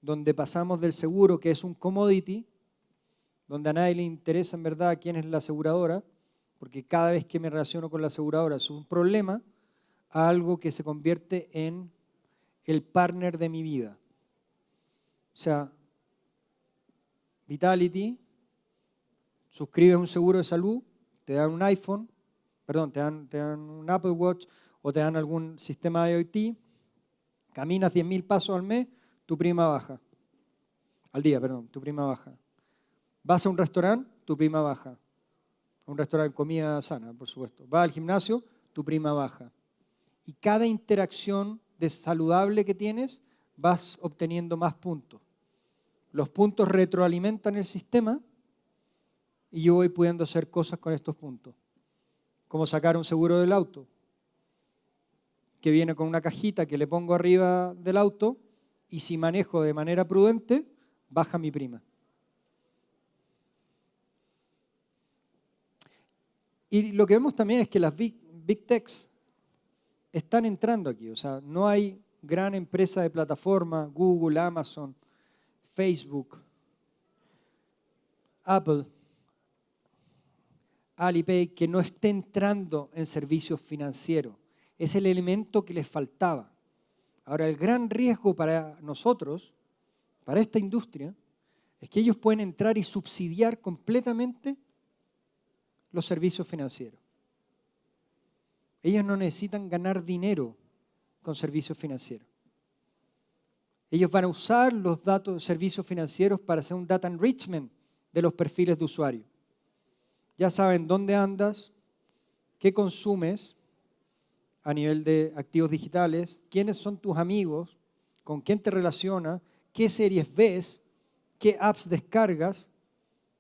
donde pasamos del seguro, que es un commodity, donde a nadie le interesa en verdad quién es la aseguradora, porque cada vez que me relaciono con la aseguradora es un problema, a algo que se convierte en el partner de mi vida. O sea, Vitality, suscribes un seguro de salud, te dan un iPhone, perdón, te dan un Apple Watch o te dan algún sistema de IoT, caminas 10.000 pasos al mes, tu prima baja. Al día, perdón, tu prima baja. Vas a un restaurante, tu prima baja. Un restaurante de comida sana, por supuesto. Vas al gimnasio, tu prima baja. Y cada interacción de saludable que tienes, vas obteniendo más puntos. Los puntos retroalimentan el sistema y yo voy pudiendo hacer cosas con estos puntos. Como sacar un seguro del auto, que viene con una cajita que le pongo arriba del auto y si manejo de manera prudente, baja mi prima. Y lo que vemos también es que las Big Techs están entrando aquí. O sea, no hay gran empresa de plataforma, Google, Amazon, Facebook, Apple, Alipay, que no esté entrando en servicios financieros. Es el elemento que les faltaba. Ahora, el gran riesgo para nosotros, para esta industria, es que ellos pueden entrar y subsidiar completamente los servicios financieros. Ellos no necesitan ganar dinero con servicios financieros. Ellos van a usar los datos, servicios financieros para hacer un data enrichment de los perfiles de usuario. Ya saben dónde andas, qué consumes a nivel de activos digitales, quiénes son tus amigos, con quién te relacionas, qué series ves, qué apps descargas.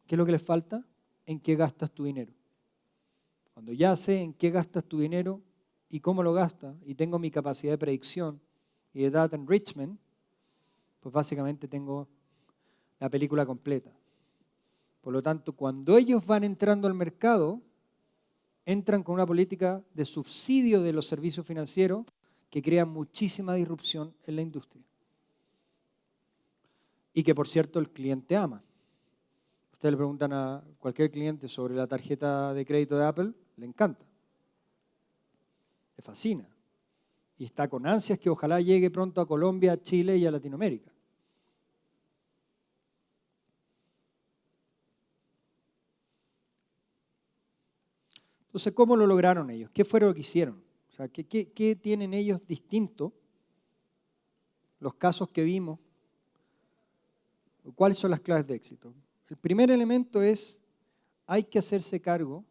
¿Qué es lo que les falta? En qué gastas tu dinero. Cuando ya sé en qué gastas tu dinero y cómo lo gastas, y tengo mi capacidad de predicción y de data enrichment, pues básicamente tengo la película completa. Por lo tanto, cuando ellos van entrando al mercado, entran con una política de subsidio de los servicios financieros que crea muchísima disrupción en la industria. Y que, por cierto, el cliente ama. Ustedes le preguntan a cualquier cliente sobre la tarjeta de crédito de Apple, le encanta. Le fascina. Y está con ansias que ojalá llegue pronto a Colombia, a Chile y a Latinoamérica. Entonces, ¿cómo lo lograron ellos? ¿Qué fue lo que hicieron? O sea, ¿qué tienen ellos distinto? Los casos que vimos, ¿cuáles son las claves de éxito? El primer elemento es, hay que hacerse cargo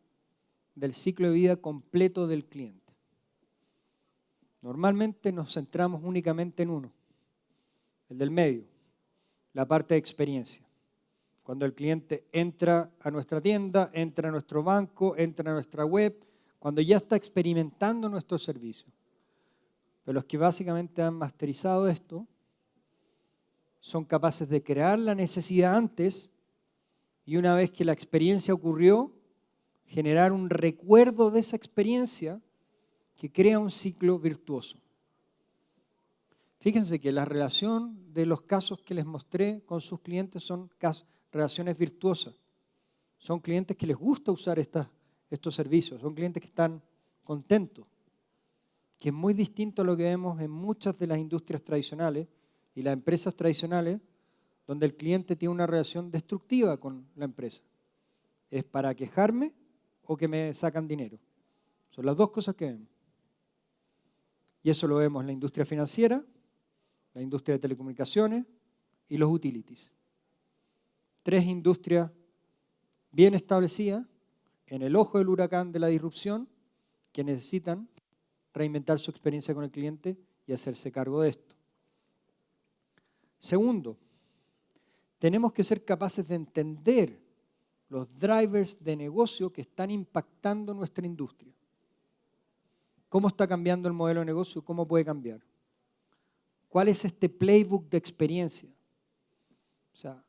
del ciclo de vida completo del cliente. Normalmente nos centramos únicamente en uno, el del medio, la parte de experiencia. Cuando el cliente entra a nuestra tienda, entra a nuestro banco, entra a nuestra web, cuando ya está experimentando nuestro servicio. Pero los que básicamente han masterizado esto son capaces de crear la necesidad antes y una vez que la experiencia ocurrió, generar un recuerdo de esa experiencia que crea un ciclo virtuoso. Fíjense que la relación de los casos que les mostré con sus clientes son relaciones virtuosas. Son clientes que les gusta usar estos servicios, son clientes que están contentos, que es muy distinto a lo que vemos en muchas de las industrias tradicionales y las empresas tradicionales, donde el cliente tiene una relación destructiva con la empresa. ¿Es para quejarme o que me sacan dinero? Son las dos cosas que vemos. Y eso lo vemos en la industria financiera, la industria de telecomunicaciones y los utilities. Tres industrias bien establecidas, en el ojo del huracán de la disrupción, que necesitan reinventar su experiencia con el cliente y hacerse cargo de esto. Segundo, tenemos que ser capaces de entender los drivers de negocio que están impactando nuestra industria. ¿Cómo está cambiando el modelo de negocio? ¿Cómo puede cambiar? ¿Cuál es este playbook de experiencia? O sea,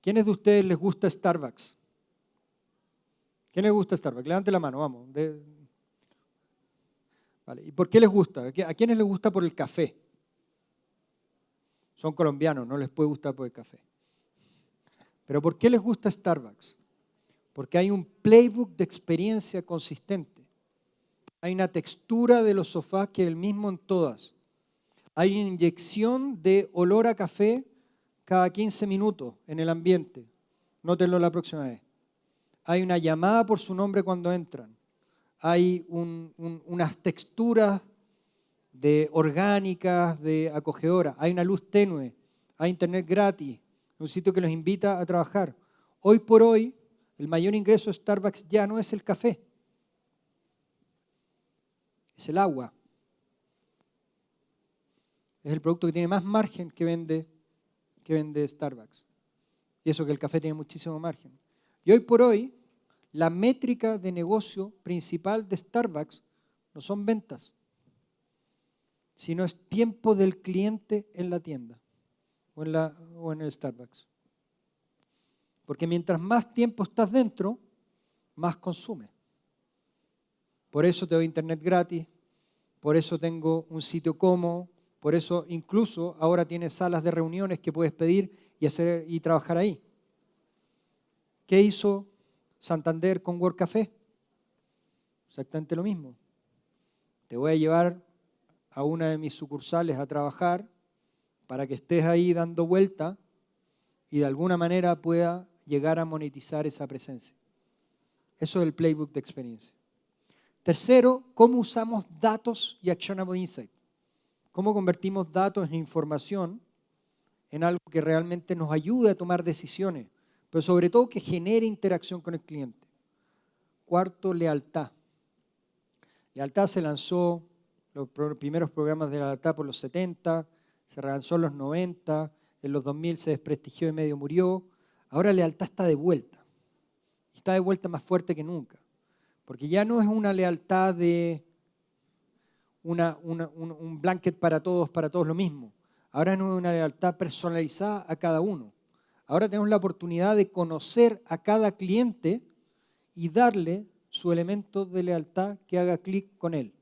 ¿quiénes de ustedes les gusta Starbucks? ¿Quiénes les gusta Starbucks? Levante la mano, vamos. Vale. ¿Y por qué les gusta? ¿A quiénes les gusta por el café? Son colombianos, no les puede gustar por el café. ¿Pero por qué les gusta Starbucks? Porque hay un playbook de experiencia consistente. Hay una textura de los sofás que es el mismo en todas. Hay una inyección de olor a café cada 15 minutos en el ambiente. Nótenlo la próxima vez. Hay una llamada por su nombre cuando entran. Hay unas texturas orgánicas, de acogedoras. Hay una luz tenue. Hay internet gratis. Un sitio que los invita a trabajar. Hoy por hoy, el mayor ingreso de Starbucks ya no es el café. Es el agua. Es el producto que tiene más margen que vende Starbucks. Y eso que el café tiene muchísimo margen. Y hoy por hoy, la métrica de negocio principal de Starbucks no son ventas, sino es tiempo del cliente en la tienda o en el Starbucks. Porque mientras más tiempo estás dentro, más consumes. Por eso te doy internet gratis, por eso tengo un sitio cómodo, por eso incluso ahora tienes salas de reuniones que puedes pedir y trabajar ahí. ¿Qué hizo Santander con WorkCafé? Exactamente lo mismo. Te voy a llevar a una de mis sucursales a trabajar para que estés ahí dando vuelta y de alguna manera pueda llegar a monetizar esa presencia. Eso es el playbook de experiencia. Tercero, ¿cómo usamos datos y actionable insight? ¿Cómo convertimos datos en información en algo que realmente nos ayude a tomar decisiones, pero sobre todo que genere interacción con el cliente? Cuarto, lealtad. Lealtad se lanzó, los primeros programas de lealtad por los 70, se relanzó en los 90, en los 2000 se desprestigió y medio murió. Ahora lealtad está de vuelta. Está de vuelta más fuerte que nunca. Porque ya no es una lealtad de un blanket para todos lo mismo. Ahora no es una lealtad personalizada a cada uno. Ahora tenemos la oportunidad de conocer a cada cliente y darle su elemento de lealtad que haga clic con él.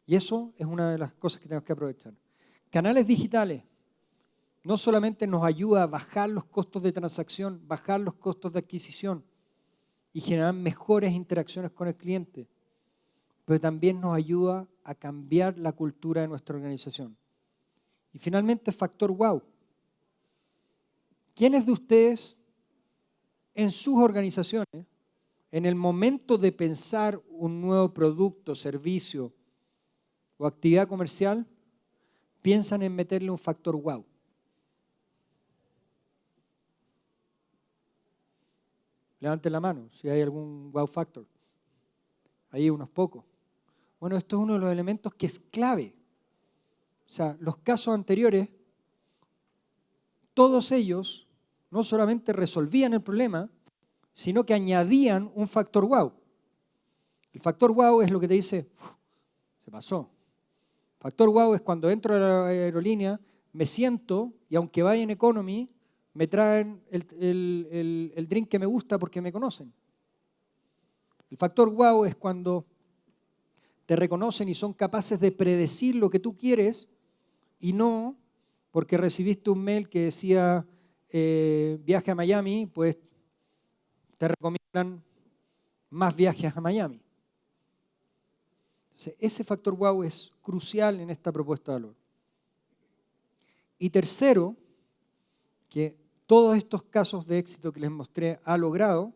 Y eso es una de las cosas que tenemos que aprovechar. Canales digitales no solamente nos ayuda a bajar los costos de transacción, bajar los costos de adquisición y generar mejores interacciones con el cliente, pero también nos ayuda a cambiar la cultura de nuestra organización. Y finalmente, factor wow. ¿Quiénes de ustedes en sus organizaciones, en el momento de pensar un nuevo producto, servicio o actividad comercial, piensan en meterle un factor wow? Levanten la mano si hay algún wow factor. Hay unos pocos. Bueno, esto es uno de los elementos que es clave. O sea, los casos anteriores, todos ellos no solamente resolvían el problema, sino que añadían un factor wow. El factor wow es lo que te dice, se pasó. Factor wow es cuando entro a la aerolínea, me siento y aunque vaya en economy, me traen el drink que me gusta porque me conocen. El factor wow es cuando te reconocen y son capaces de predecir lo que tú quieres y no porque recibiste un mail que decía viaje a Miami, pues te recomiendan más viajes a Miami. Entonces, ese factor wow es crucial en esta propuesta de valor. Y tercero, que todos estos casos de éxito que les mostré ha logrado,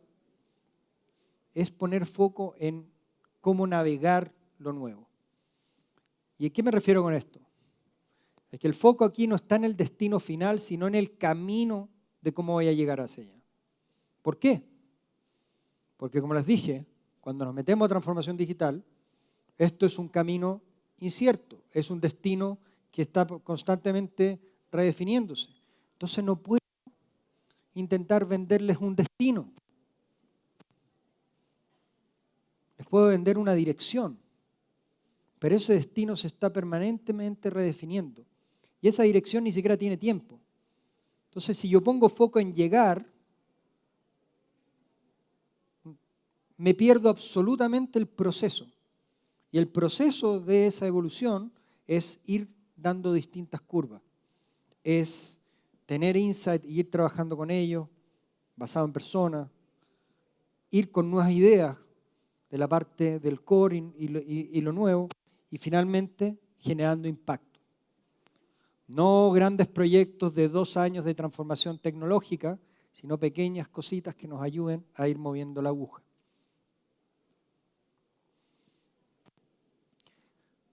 es poner foco en cómo navegar lo nuevo. ¿Y a qué me refiero con esto? Es que el foco aquí no está en el destino final, sino en el camino de cómo voy a llegar hacia allá. ¿Por qué? Porque como les dije, cuando nos metemos a transformación digital, esto es un camino incierto, es un destino que está constantemente redefiniéndose. Entonces no puedo intentar venderles un destino. Les puedo vender una dirección, pero ese destino se está permanentemente redefiniendo. Y esa dirección ni siquiera tiene tiempo. Entonces, si yo pongo foco en llegar, me pierdo absolutamente el proceso. Y el proceso de esa evolución es ir dando distintas curvas. Es tener insight y ir trabajando con ellos, basado en personas, ir con nuevas ideas de la parte del core y lo nuevo, y finalmente generando impacto. No grandes proyectos de 2 años de transformación tecnológica, sino pequeñas cositas que nos ayuden a ir moviendo la aguja.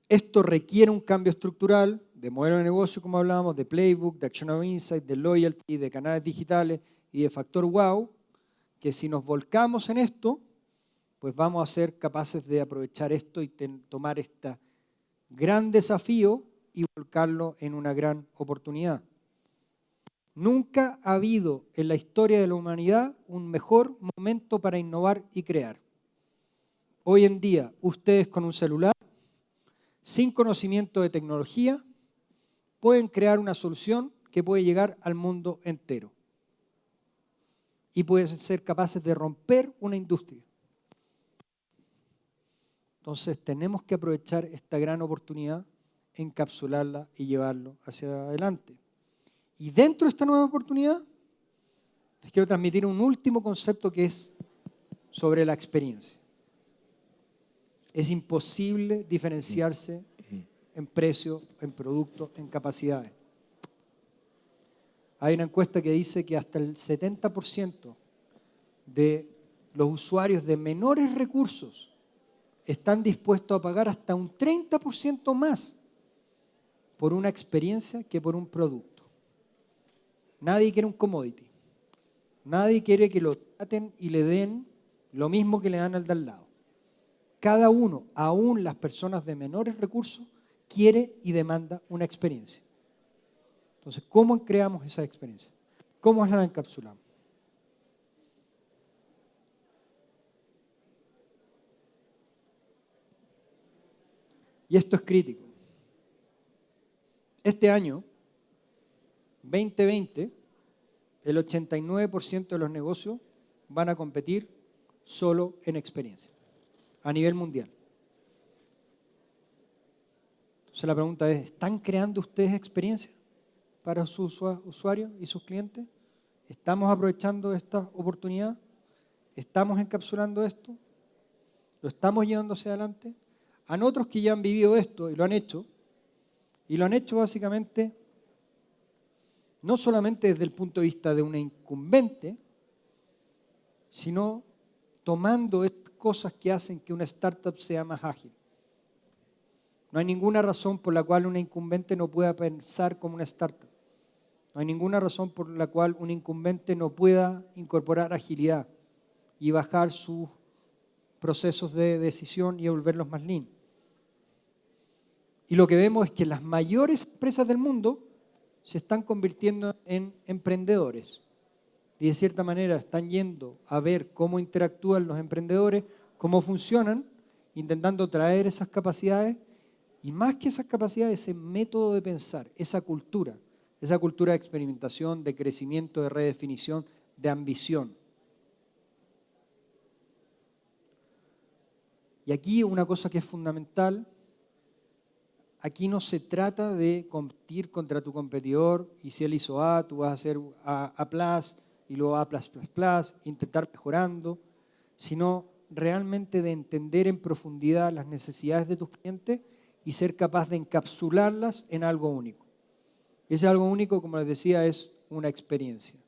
Esto requiere un cambio estructural de modelo de negocio, como hablábamos, de playbook, de actionable insight, de loyalty, de canales digitales y de factor wow, que si nos volcamos en esto, pues vamos a ser capaces de aprovechar esto y tomar este gran desafío y volcarlo en una gran oportunidad. Nunca ha habido en la historia de la humanidad un mejor momento para innovar y crear. Hoy en día, ustedes con un celular, sin conocimiento de tecnología, pueden crear una solución que puede llegar al mundo entero. Y pueden ser capaces de romper una industria. Entonces tenemos que aprovechar esta gran oportunidad, encapsularla y llevarlo hacia adelante. Y dentro de esta nueva oportunidad, les quiero transmitir un último concepto que es sobre la experiencia. Es imposible diferenciarse en precio, en producto, en capacidades. Hay una encuesta que dice que hasta el 70% de los usuarios de menores recursos están dispuestos a pagar hasta un 30% más por una experiencia que por un producto. Nadie quiere un commodity. Nadie quiere que lo traten y le den lo mismo que le dan al de al lado. Cada uno, aún las personas de menores recursos, quiere y demanda una experiencia. Entonces, ¿cómo creamos esa experiencia? ¿Cómo la encapsulamos? Y esto es crítico. Este año, 2020, el 89% de los negocios van a competir solo en experiencia, a nivel mundial. Entonces la pregunta es, ¿están creando ustedes experiencia para sus usuarios y sus clientes? ¿Estamos aprovechando esta oportunidad? ¿Estamos encapsulando esto? ¿Lo estamos llevando hacia adelante? Han otros que ya han vivido esto y lo han hecho básicamente no solamente desde el punto de vista de una incumbente, sino tomando cosas que hacen que una startup sea más ágil. No hay ninguna razón por la cual una incumbente no pueda pensar como una startup. No hay ninguna razón por la cual un incumbente no pueda incorporar agilidad y bajar sus procesos de decisión y volverlos más lean. Y lo que vemos es que las mayores empresas del mundo se están convirtiendo en emprendedores. Y de cierta manera están yendo a ver cómo interactúan los emprendedores, cómo funcionan, intentando traer esas capacidades y más que esas capacidades, ese método de pensar, esa cultura de experimentación, de crecimiento, de redefinición, de ambición. Y aquí una cosa que es fundamental, aquí no se trata de competir contra tu competidor y si él hizo A, tú vas a hacer A+, y luego A++, intentar mejorando, sino realmente de entender en profundidad las necesidades de tus clientes y ser capaz de encapsularlas en algo único. Y ese algo único, como les decía, es una experiencia.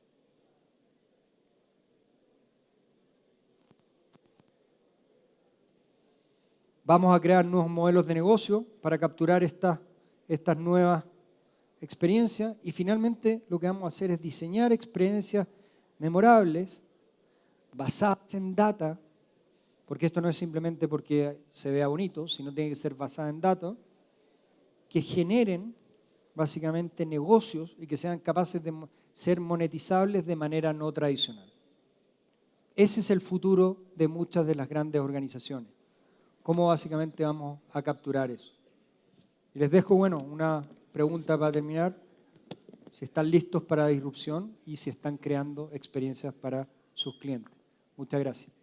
Vamos a crear nuevos modelos de negocio para capturar estas nuevas experiencias y finalmente lo que vamos a hacer es diseñar experiencias memorables basadas en data, porque esto no es simplemente porque se vea bonito, sino tiene que ser basada en datos, que generen básicamente negocios y que sean capaces de ser monetizables de manera no tradicional. Ese es el futuro de muchas de las grandes organizaciones. ¿Cómo básicamente vamos a capturar eso? Y les dejo, una pregunta para terminar. Si están listos para la disrupción y si están creando experiencias para sus clientes. Muchas gracias.